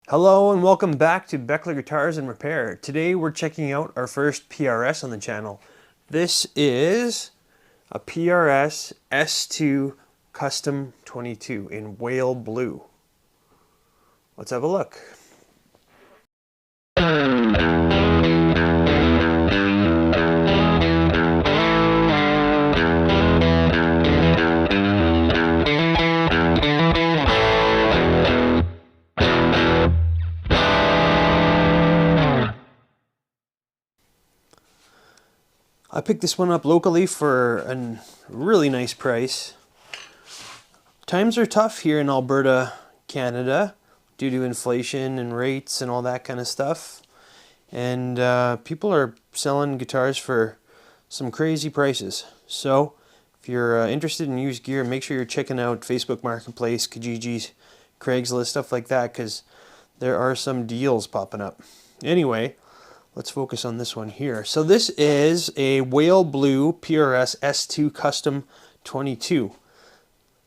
Hello and welcome back to Beckler Guitars and Repair. Today we're checking out our first PRS on the channel. This is a PRS S2 Custom 22 in whale blue. Let's have a look. I picked this one up locally for a really nice price. Times are tough here in Alberta, Canada, due to inflation and rates and all that kind of stuff. And people are selling guitars for some crazy prices. So if you're interested in used gear, make sure you're checking out Facebook Marketplace, Kijiji, Craigslist, stuff like that, because there are some deals popping up. Anyway, let's focus on this one here. So this is a whale blue PRS S2 Custom 22.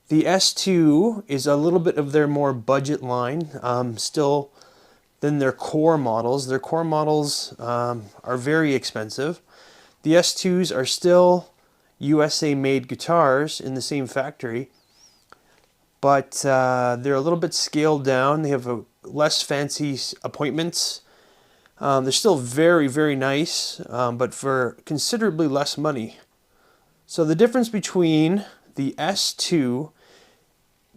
The S2 is a little bit of their more budget line, still than their core models. Their core models are very expensive. The S2s are still USA made guitars in the same factory, but they're a little bit scaled down. They have less fancy appointments. They're still very, very nice, but for considerably less money. So the difference between the S2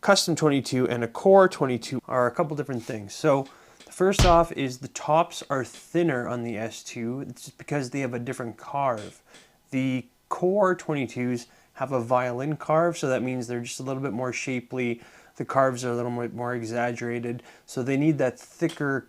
Custom 22 and a Core 22 are a couple different things. So first off is the tops are thinner on the S2. It's just because they have a different carve. The Core 22s have a violin carve, so that means they're just a little bit more shapely. The carves are a little bit more exaggerated, so they need that thicker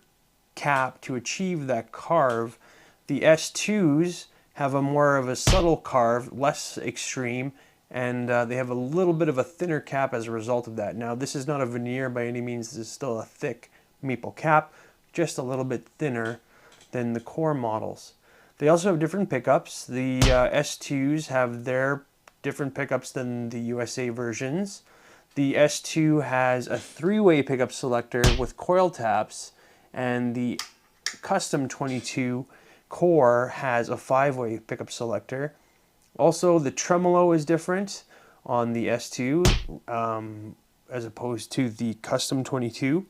cap to achieve that carve. The S2s have a more of a subtle carve, less extreme, and they have a little bit of a thinner cap as a result of that. Now this is not a veneer by any means, this is still a thick maple cap, just a little bit thinner than the core models. They also have different pickups. The S2s have their different pickups than the USA versions. The S2 has a three-way pickup selector with coil taps, and the Custom 22 Core has a five-way pickup selector. Also, the tremolo is different on the S2 as opposed to the Custom 22.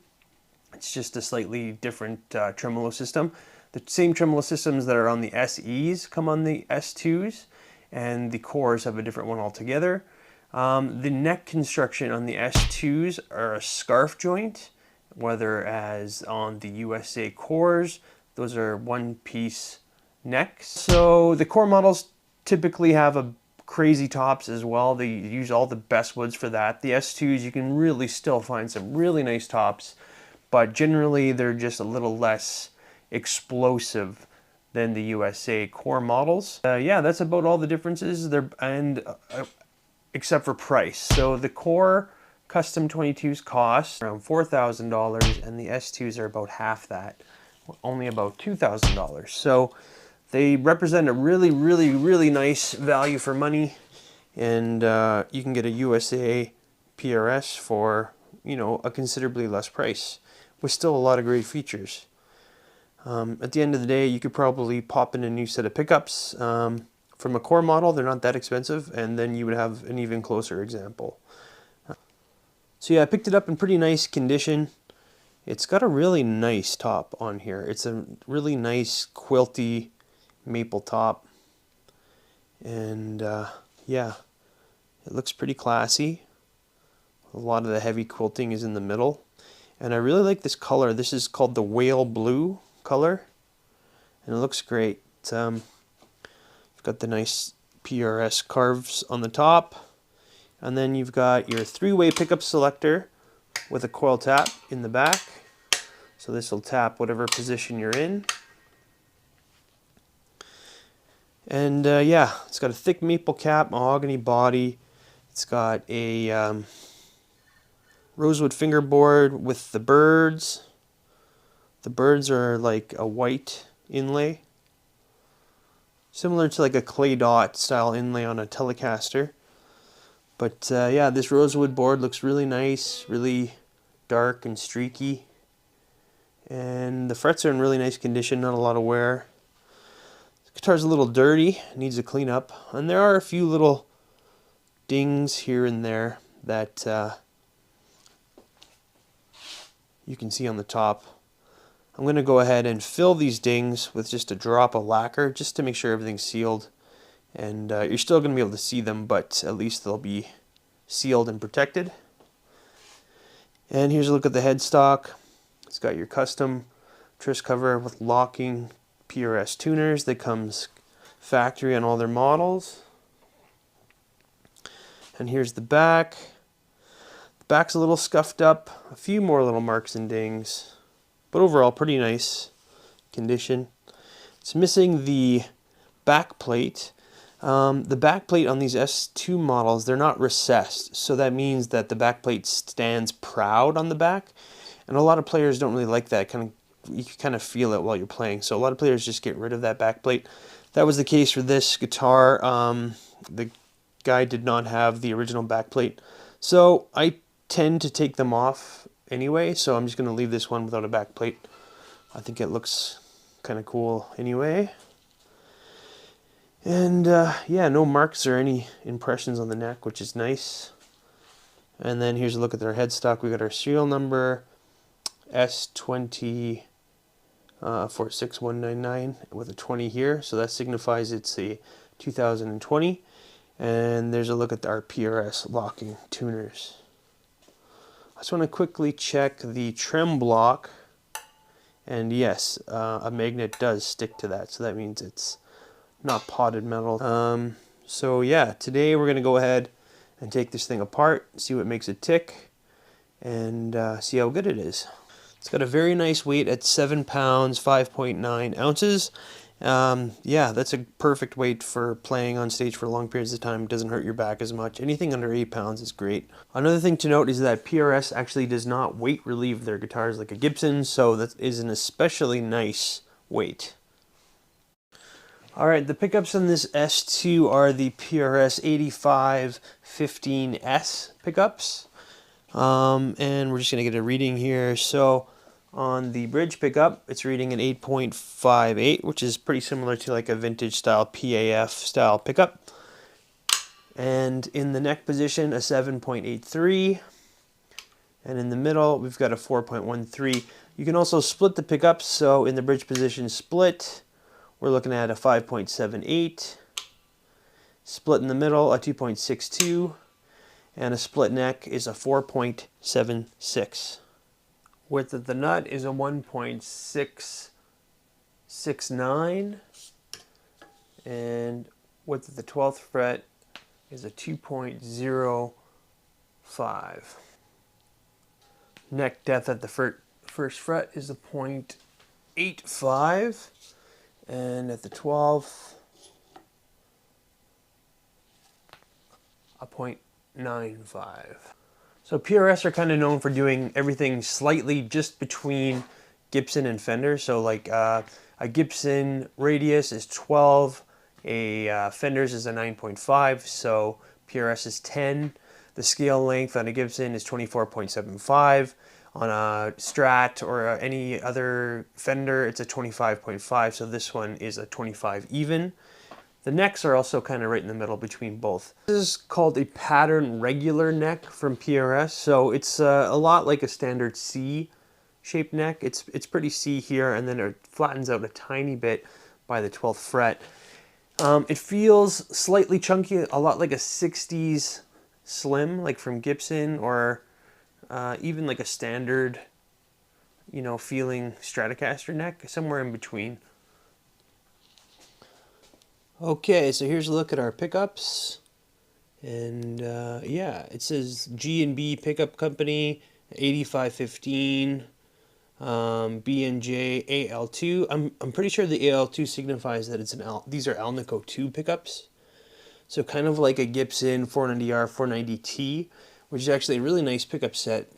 It's just a slightly different tremolo system. The same tremolo systems that are on the SEs come on the S2s, and the Cores have a different one altogether. The neck construction on the S2s are a scarf joint, whereas on the USA Cores, those are one-piece necks. So the core models typically have a crazy tops as well. They use all the best woods for that. The S2s, you can really still find some really nice tops, but generally they're just a little less explosive than the USA core models. Yeah, that's about all the differences there, and except for price. So the core Custom 22s cost around $4,000, and the S2s are about half that, only about $2,000. So they represent a really, really, really nice value for money, and you can get a USA PRS for, you know, a considerably less price, with still a lot of great features. At the end of the day, you could probably pop in a new set of pickups from a core model. They're not that expensive, and then you would have an even closer example. So yeah, I picked it up in pretty nice condition. It's got a really nice top on here. It's a really nice quilty maple top, and yeah, it looks pretty classy. A lot of the heavy quilting is in the middle, and I really like this color. This is called the whale blue color, and it looks great. You've got the nice PRS carves on the top, and then you've got your three-way pickup selector with a coil tap in the back. So this will tap whatever position you're in. And yeah, it's got a thick maple cap, mahogany body. It's got a rosewood fingerboard with the birds. The birds are like a white inlay, similar to like a clay dot style inlay on a Telecaster. But yeah, this rosewood board looks really nice, really dark and streaky. And the frets are in really nice condition, not a lot of wear. The guitar's a little dirty, needs a clean up, and there are a few little dings here and there that you can see on the top. I'm going to go ahead and fill these dings with just a drop of lacquer just to make sure everything's sealed. And you're still going to be able to see them, but at least they'll be sealed and protected. And here's a look at the headstock. It's got your custom Truss cover with locking PRS tuners that comes factory on all their models. And here's the back. The back's a little scuffed up, a few more little marks and dings, but overall pretty nice condition. It's missing the back plate. The back plate on these S2 models, they're not recessed, so that means that the back plate stands proud on the back, and a lot of players don't really like that. You can kind of feel it while you're playing, so a lot of players just get rid of that back plate. That was the case for this guitar. The guy did not have the original back plate, so I tend to take them off anyway, so I'm just going to leave this one without a back plate. I think it looks kind of cool anyway. And yeah, no marks or any impressions on the neck, which is nice. And then here's a look at their headstock. We got our serial number S2 46199 with a 20 here, so that signifies it's a 2020. And there's a look at our PRS locking tuners. I just want to quickly check the trem block, and yes, a magnet does stick to that, so that means it's not potted metal. So yeah, today we're going to go ahead and take this thing apart, see what makes it tick, and see how good it is. It's got a very nice weight at 7 pounds, 5.9 ounces. Yeah, that's a perfect weight for playing on stage for long periods of time. It doesn't hurt your back as much. Anything under 8 pounds is great. Another thing to note is that PRS actually does not weight relieve their guitars like a Gibson, so that is an especially nice weight. Alright, the pickups on this S2 are the PRS 8515S pickups. And we're just going to get a reading here. So on the bridge pickup, it's reading an 8.58, which is pretty similar to like a vintage style PAF style pickup. And in the neck position, a 7.83. And in the middle, we've got a 4.13. You can also split the pickups. So in the bridge position split, we're looking at a 5.78, split in the middle, a 2.62, and a split neck is a 4.76. Width of the nut is a 1.669, and width of the 12th fret is a 2.05. Neck depth at the first fret is a 0.85. And at the 12th, a 0.95. So PRS are kind of known for doing everything slightly just between Gibson and Fender. So like a Gibson radius is 12, a Fender's is a 9.5, so PRS is 10. The scale length on a Gibson is 24.75. On a Strat or any other Fender, it's a 25.5, so this one is a 25 even. The necks are also kind of right in the middle between both. This is called a pattern regular neck from PRS, so it's a lot like a standard C-shaped neck. It's pretty C here, and then it flattens out a tiny bit by the 12th fret. It feels slightly chunky, a lot like a 60s Slim, like from Gibson, or even like a standard, you know, feeling Stratocaster neck, somewhere in between. Okay, so here's a look at our pickups, and yeah, it says G&B Pickup Company, 8515, B&J AL2. I'm pretty sure the AL2 signifies that it's these are Alnico 2 pickups, so kind of like a Gibson 490R, 490T. Which is actually a really nice pickup set.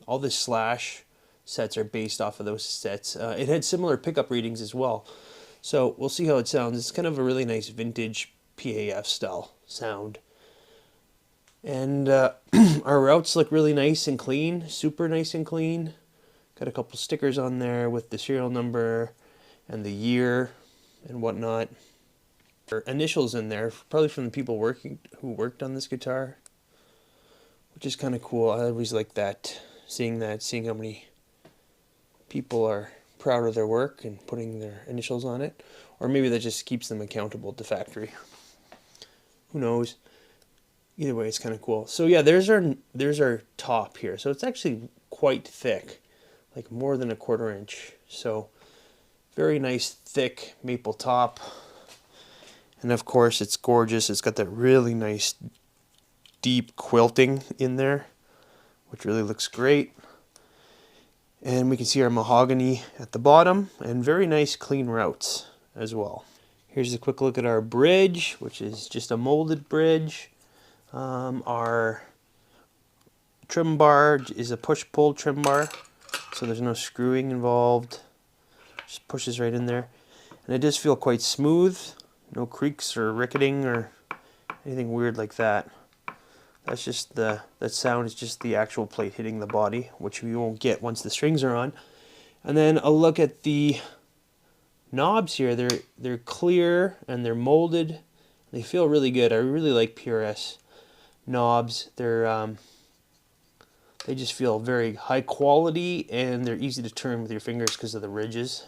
All the Slash sets are based off of those sets. It had similar pickup readings as well. So we'll see how it sounds. It's kind of a really nice vintage PAF style sound. And our routes look really nice and clean, super nice and clean. Got a couple stickers on there with the serial number and the year and whatnot. There are initials in there, probably from the people who worked on this guitar, which is kind of cool. I always like that, seeing how many people are proud of their work and putting their initials on it. Or maybe that just keeps them accountable to factory. Who knows? Either way, it's kind of cool. So yeah, there's our top here. So it's actually quite thick, like more than a 1/4 inch. So very nice thick maple top. And of course it's gorgeous. It's got that really nice deep quilting in there, which really looks great. And we can see our mahogany at the bottom and very nice clean routes as well. Here's a quick look at our bridge, which is just a molded bridge. Our trim bar is a push-pull trim bar, so there's no screwing involved. Just pushes right in there. And it does feel quite smooth. No creaks or ricketing or anything weird like that. That's just that sound is just the actual plate hitting the body, which we won't get once the strings are on. And then a look at the knobs here. They're clear and they're molded. They feel really good. I really like PRS knobs. They just feel very high quality and they're easy to turn with your fingers because of the ridges.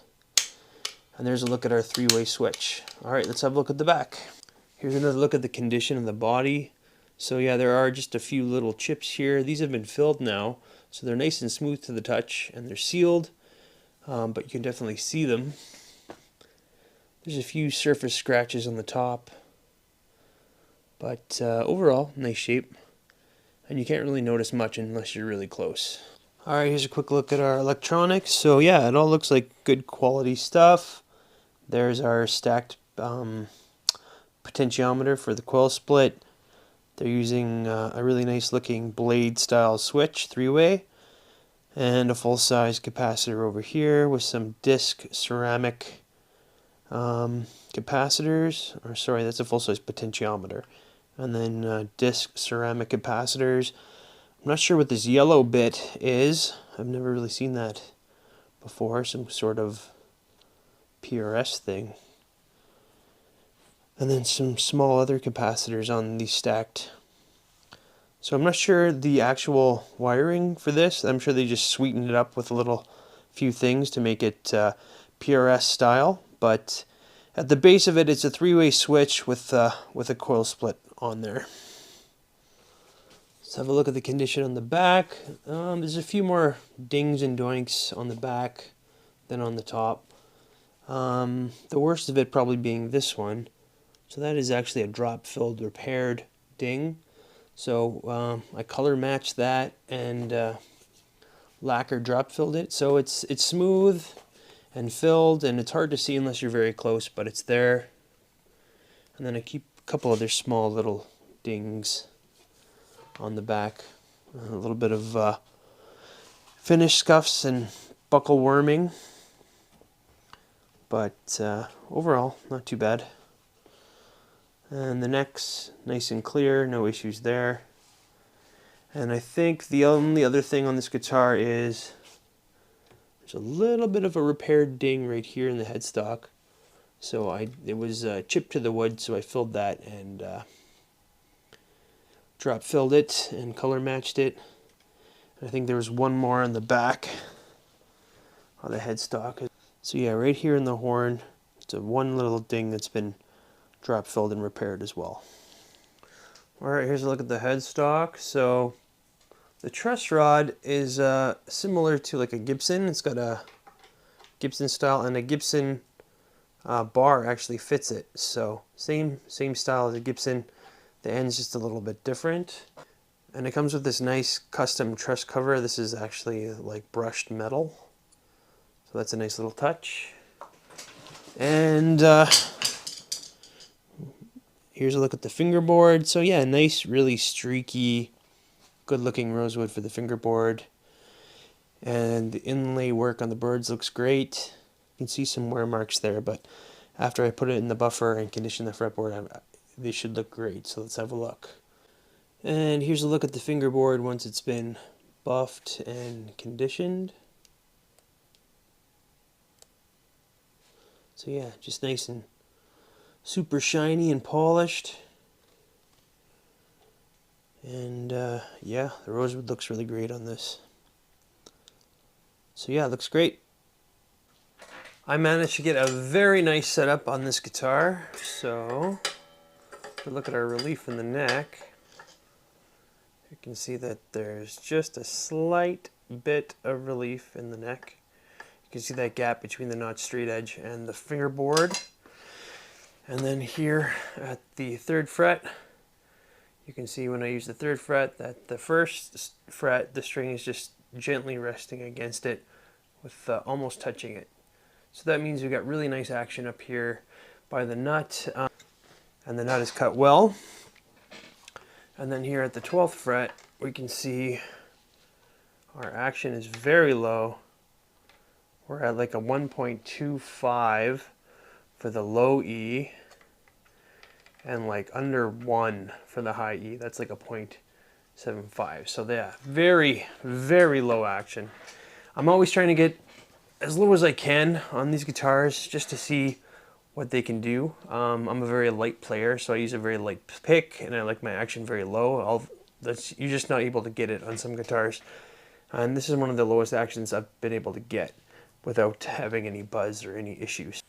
And there's a look at our 3-way switch. All right, let's have a look at the back. Here's another look at the condition of the body. So yeah, there are just a few little chips here. These have been filled now, so they're nice and smooth to the touch, and they're sealed, but you can definitely see them. There's a few surface scratches on the top, but overall, nice shape. And you can't really notice much unless you're really close. Alright, here's a quick look at our electronics. So yeah, it all looks like good quality stuff. There's our stacked potentiometer for the coil split. They're using a really nice looking blade style switch, 3-way, and a full size capacitor over here with some disc ceramic capacitors, or sorry, that's a full size potentiometer, and then disc ceramic capacitors. I'm not sure what this yellow bit is. I've never really seen that before, some sort of PRS thing. And then some small other capacitors on these stacked. So I'm not sure the actual wiring for this. I'm sure they just sweetened it up with a few things to make it PRS style. But at the base of it, it's a 3-way switch with a coil split on there. Let's have a look at the condition on the back. There's a few more dings and doinks on the back than on the top. The worst of it probably being this one. So that is actually a drop-filled repaired ding. So I color matched that and lacquer drop-filled it. So it's smooth and filled, and it's hard to see unless you're very close, but it's there. And then I keep a couple other small little dings on the back. A little bit of finish scuffs and buckle worming. But overall, not too bad. And the neck's nice and clear, no issues there. And I think the only other thing on this guitar is there's a little bit of a repaired ding right here in the headstock. So it was chipped to the wood, so I filled that and drop filled it and color matched it. And I think there was one more on the back of the headstock. So yeah, right here in the horn, it's one little ding that's been drop filled and repaired as well. Alright, here's a look at the headstock. So the truss rod is similar to like a Gibson. It's got a Gibson style, and a Gibson bar actually fits it. So same style as a Gibson. The end's just a little bit different. And it comes with this nice custom truss cover. This is actually like brushed metal. So that's a nice little touch. And here's a look at the fingerboard. So yeah, nice, really streaky, good looking rosewood for the fingerboard. And the inlay work on the birds looks great. You can see some wear marks there, but after I put it in the buffer and condition the fretboard, they should look great. So let's have a look. And here's a look at the fingerboard once it's been buffed and conditioned. So yeah, just nice and super shiny and polished. And yeah, the rosewood looks really great on this. So yeah, it looks great. I managed to get a very nice setup on this guitar. So if we look at our relief in the neck, you can see that there's just a slight bit of relief in the neck. You can see that gap between the notch straight edge and the fingerboard. And then here at the 3rd fret, you can see when I use the 3rd fret that the 1st fret, the string is just gently resting against it with almost touching it. So that means we've got really nice action up here by the nut, and the nut is cut well. And then here at the 12th fret, we can see our action is very low. We're at like a 1.25 for the low E, and like under 1 for the high E. That's like a 0.75. So yeah, very, very low action. I'm always trying to get as low as I can on these guitars just to see what they can do. I'm a very light player, so I use a very light pick, and I like my action very low. You're just not able to get it on some guitars. And this is one of the lowest actions I've been able to get without having any buzz or any issues.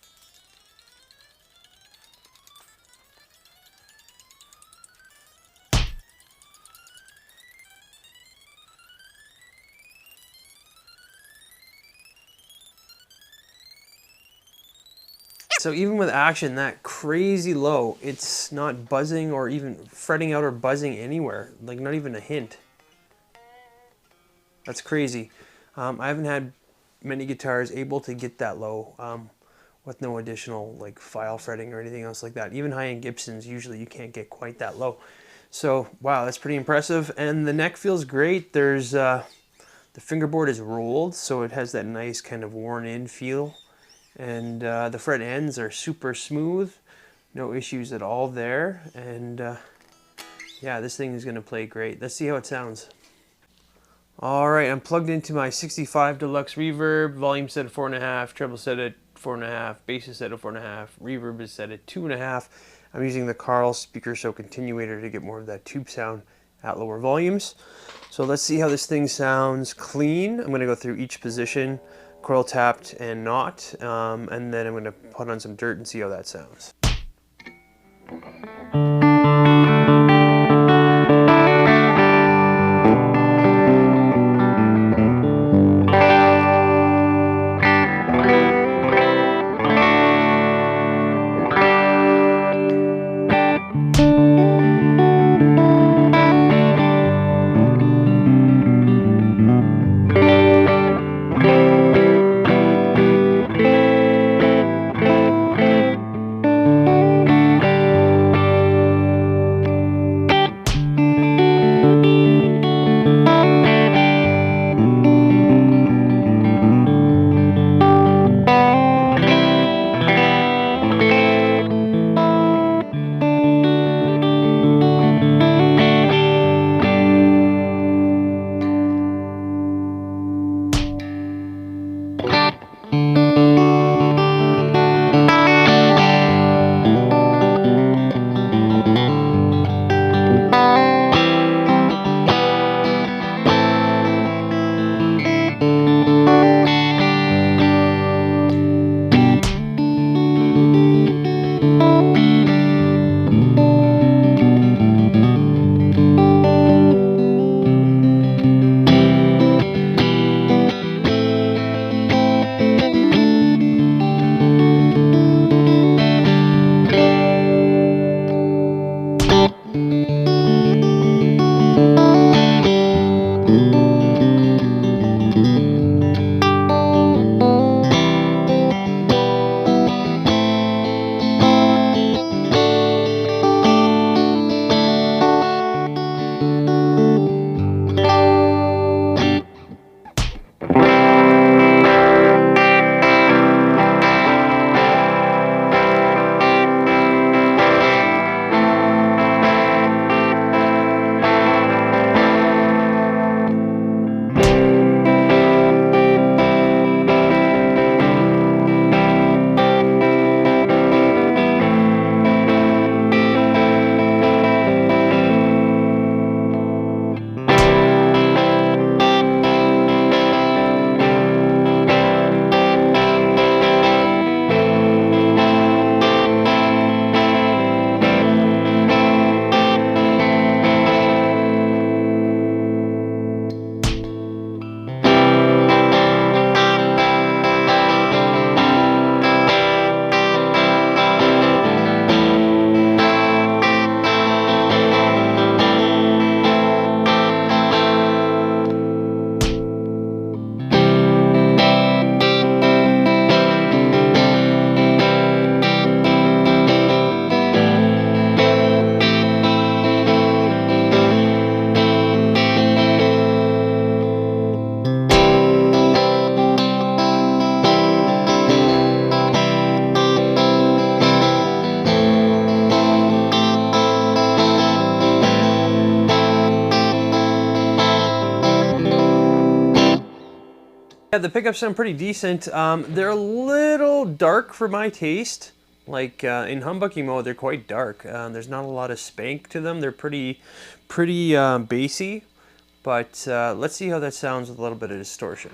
So even with action that crazy low, it's not buzzing or even fretting out or buzzing anywhere, like not even a hint. That's crazy. I haven't had many guitars able to get that low with no additional like file fretting or anything else like that. Even high-end Gibsons, usually you can't get quite that low. So wow, that's pretty impressive. And the neck feels great. There's the fingerboard is rolled, so it has that nice kind of worn-in feel. And the fret ends are super smooth, no issues at all there. And yeah, this thing is going to play great. Let's see how it sounds. Alright, I'm plugged into my 65 Deluxe Reverb, volume set at 4.5, treble set at 4.5, bass is set at 4.5, reverb is set at 2.5. I'm using the Carl speaker show continuator to get more of that tube sound at lower volumes. So let's see how this thing sounds clean. I'm going to go through each position, coil tapped and not, and then I'm going to put on some dirt and see how that sounds. Yeah, the pickups sound pretty decent. They're a little dark for my taste. Like in humbucking mode, they're quite dark. There's not a lot of spank to them. They're pretty bassy. But let's see how that sounds with a little bit of distortion.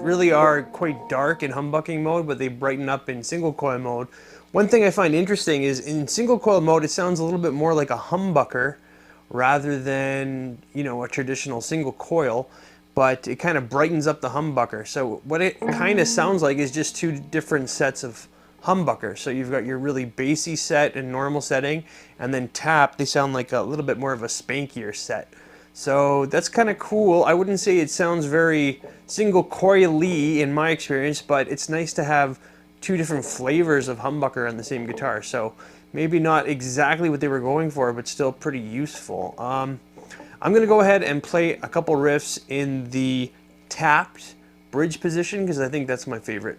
Really are quite dark in humbucking mode, but they brighten up in single coil mode. One thing I find interesting is in single coil mode, it sounds a little bit more like a humbucker rather than, you know, a traditional single coil, but it kind of brightens up the humbucker. So what it kind of sounds like is just two different sets of humbucker. So you've got your really bassy set and normal setting, and then tap, they sound like a little bit more of a spankier set. So that's kind of cool. I wouldn't say it sounds very single coil-y in my experience, but it's nice to have two different flavors of humbucker on the same guitar. So maybe not exactly what they were going for, but still pretty useful. I'm going to go ahead and play a couple riffs in the tapped bridge position because I think that's my favorite.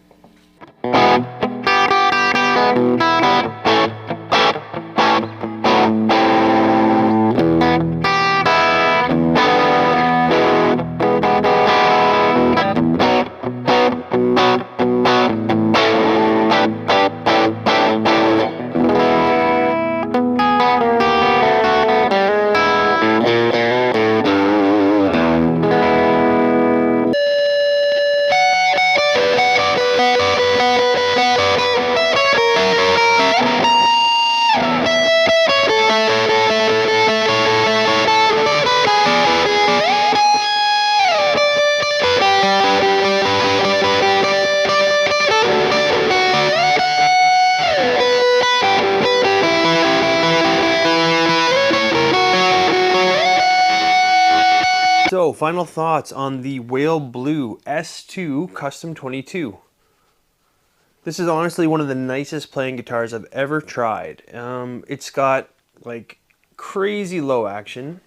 So, final thoughts on the Whale Blue S2 Custom 22. This is honestly one of the nicest playing guitars I've ever tried. It's got like crazy low action,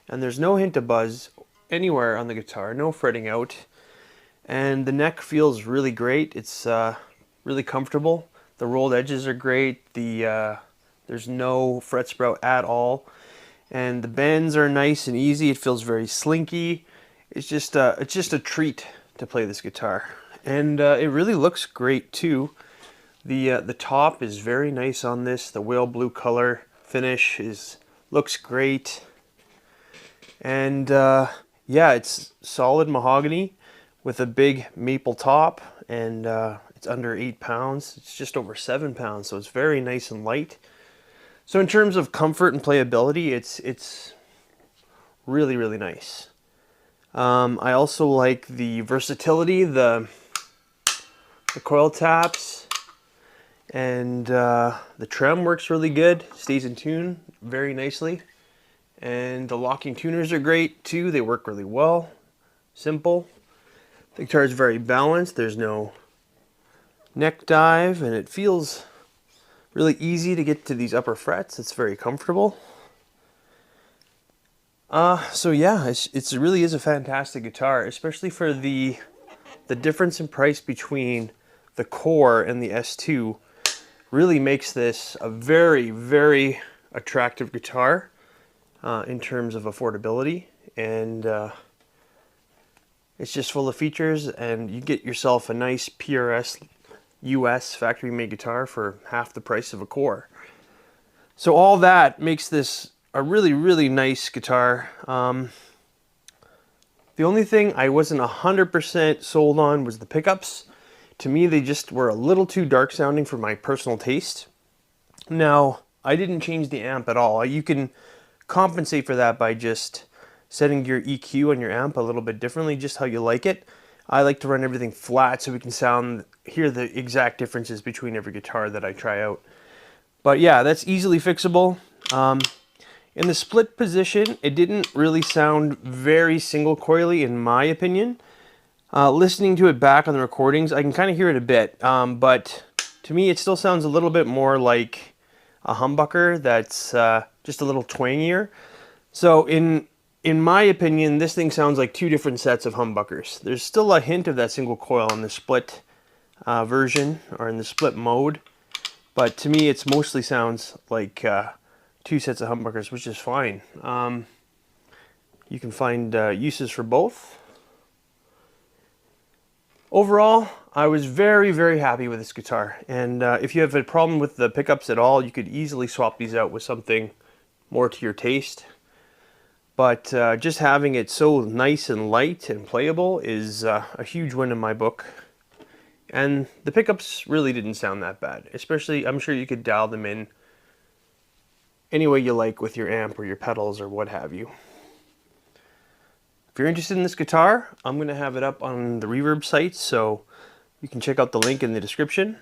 and there's no hint of buzz anywhere on the guitar, no fretting out, and the neck feels really great. It's really comfortable. The rolled edges are great. There's no fret sprout at all. And the bends are nice and easy. It feels very slinky. It's just a treat to play this guitar, and it really looks great too. The top is very nice on this. The whale blue color finish looks great, and yeah, it's solid mahogany with a big maple top, and it's under 8 pounds. It's just over 7 pounds, so it's very nice and light. So in terms of comfort and playability, it's really, really nice. I also like the versatility, the coil taps, And the trem works really good, stays in tune very nicely. And the locking tuners are great too, they work really well. Simple. The guitar is very balanced, there's no neck dive, and it feels really easy to get to these upper frets. It's very comfortable. So yeah, it really is a fantastic guitar, especially for the difference in price between the Core and the S2 really makes this a very, very attractive guitar in terms of affordability. And it's just full of features, and you get yourself a nice PRS US factory-made guitar for half the price of a Core. So all that makes this a really, really nice guitar. The only thing I wasn't 100% sold on was the pickups. To me, they just were a little too dark sounding for my personal taste. Now, I didn't change the amp at all. You can compensate for that by just setting your EQ on your amp a little bit differently, just how you like it. I like to run everything flat so we can hear the exact differences between every guitar that I try out. But yeah, that's easily fixable. In the split position, it didn't really sound very single coily in my opinion. Listening to it back on the recordings, I can kind of hear it a bit, but to me it still sounds a little bit more like a humbucker that's just a little twangier. So in my opinion, this thing sounds like two different sets of humbuckers. There's still a hint of that single coil in the split version, or in the split mode, but to me it mostly sounds like two sets of humbuckers, which is fine. You can find uses for both. Overall, I was very, very happy with this guitar, and if you have a problem with the pickups at all, you could easily swap these out with something more to your taste. But just having it so nice and light and playable is a huge win in my book. And the pickups really didn't sound that bad, especially I'm sure you could dial them in any way you like with your amp or your pedals or what have you. If you're interested in this guitar, I'm going to have it up on the Reverb site, so you can check out the link in the description.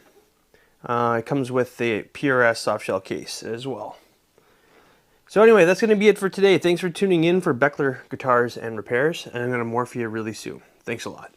It comes with the PRS softshell case as well. So anyway, that's going to be it for today. Thanks for tuning in for Beckler Guitars and Repairs, and I'm going to morph you really soon. Thanks a lot.